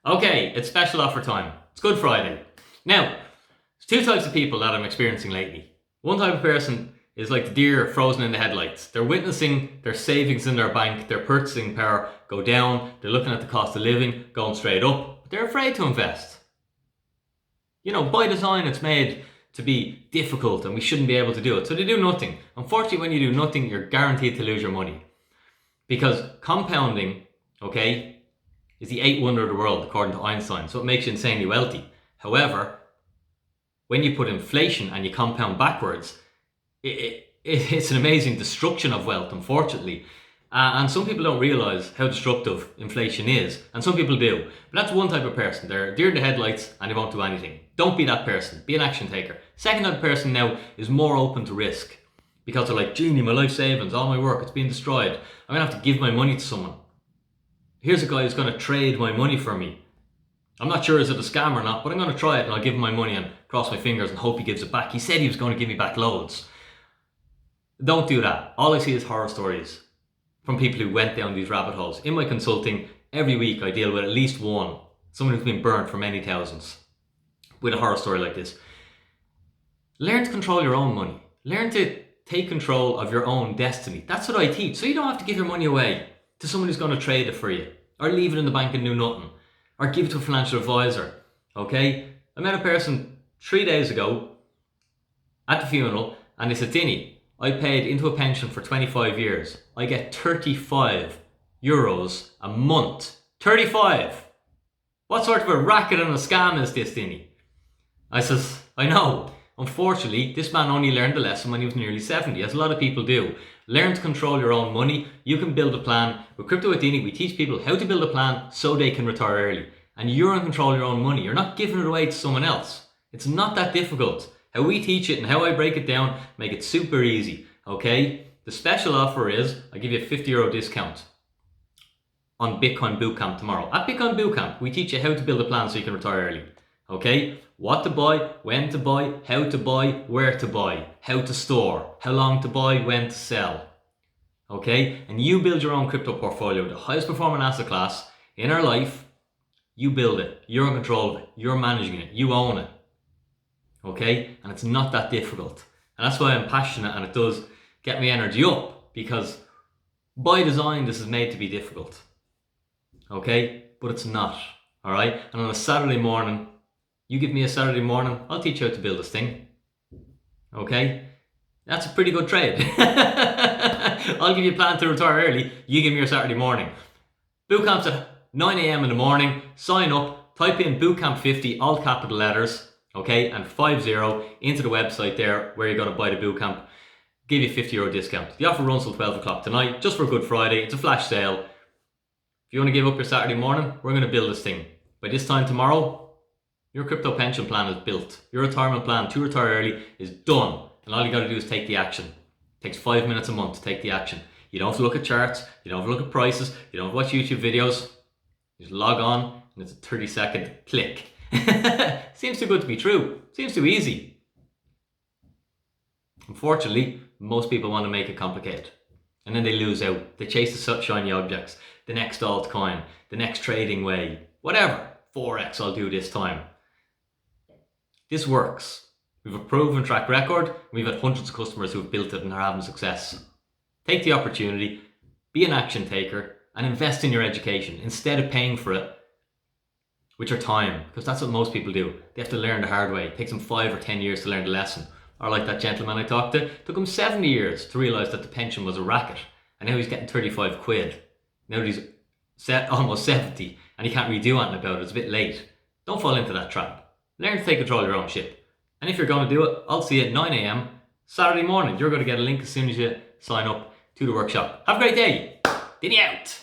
Okay, it's special offer time. It's Good Friday. Now, there's two types of people that I'm experiencing lately. One type of person is like the deer frozen in the headlights. They're witnessing their savings in their bank, their purchasing power go down, they're looking at the cost of living going straight up, but they're afraid to invest. You know, by design it's made to be difficult and we shouldn't be able to do it, so they do nothing. Unfortunately, when you do nothing, you're guaranteed to lose your money. Because compounding, okay, is the eighth wonder of the world, according to Einstein, so it makes you insanely wealthy. However, when you put inflation and you compound backwards, it's an amazing destruction of wealth, unfortunately. And some people don't realise how destructive inflation is, and some people do. But that's one type of person. They're deer in the headlights and they won't do anything. Don't be that person. Be an action taker. Second type of person now is more open to risk. Because they're like, Genie, my life savings, all my work, it's being destroyed. I'm going to have to give my money to someone. Here's a guy who's going to trade my money for me. I'm not sure is it a scam or not, but I'm going to try it and I'll give him my money and cross my fingers and hope he gives it back. He said he was going to give me back loads. Don't do that. All I see is horror stories from people who went down these rabbit holes. In my consulting, every week I deal with at least one, someone who's been burnt for many thousands with a horror story like this. Learn to control your own money. Learn to take control of your own destiny. That's what I teach. So you don't have to give your money away to someone who's going to trade it for you, or leave it in the bank and do nothing, or give it to a financial advisor. Okay? I met a person 3 days ago at the funeral, and they said, Dinny, I paid into a pension for 25 years. I get 35 euros a month. 35! What sort of a racket and a scam is this, Dinny? I says, I know. Unfortunately, this man only learned the lesson when he was nearly 70, as a lot of people do. Learn to control your own money. You can build a plan. With Crypto with Dini, we teach people how to build a plan so they can retire early. And you're in control of your own money. You're not giving it away to someone else. It's not that difficult. How we teach it and how I break it down make it super easy. Okay? The special offer is I give you a €50 discount on Bitcoin Bootcamp tomorrow. At Bitcoin Bootcamp, we teach you how to build a plan so you can retire early. Okay? What to buy, when to buy, how to buy, where to buy, how to store, how long to buy, when to sell. Okay? And you build your own crypto portfolio, the highest performing asset class in our life. You build it. You're in control of it. You're managing it. You own it. Okay? And it's not that difficult. And that's why I'm passionate, and it does get my energy up, because by design this is made to be difficult. Okay? But it's not. Alright? And on a Saturday morning, you give me a Saturday morning, I'll teach you how to build this thing. Okay? That's a pretty good trade. I'll give you a plan to retire early, you give me your Saturday morning. Bootcamp's at 9 a.m. in the morning. Sign up, type in Bootcamp50, all capital letters, okay, and 50 into the website there where you're going to buy the bootcamp. Give you a €50 discount. The offer runs till 12 o'clock tonight, just for Good Friday. It's a flash sale. If you want to give up your Saturday morning, we're going to build this thing. By this time tomorrow, your crypto pension plan is built. Your retirement plan to retire early is done. And all you got to do is take the action. It takes 5 minutes a month to take the action. You don't have to look at charts. You don't have to look at prices. You don't have to watch YouTube videos. You just log on and it's a 30-second click. Seems too good to be true. Seems too easy. Unfortunately, most people want to make it complicated. And then they lose out. They chase the shiny objects. The next altcoin. The next trading way. Whatever. Forex I'll do this time. This works. We've a proven track record. We've had hundreds of customers who've built it and are having success. Take the opportunity, be an action taker, and invest in your education instead of paying for it with your time, because that's what most people do. They have to learn the hard way. It takes them 5 or 10 years to learn the lesson. Or like that gentleman I talked to, it took him 70 years to realise that the pension was a racket, and now he's getting 35 quid. Now that he's almost 70 and he can't really do anything about it, it's a bit late. Don't fall into that trap. Learn to take control of your own shit. And if you're going to do it, I'll see you at 9 a.m. Saturday morning. You're going to get a link as soon as you sign up to the workshop. Have a great day. Dinny out.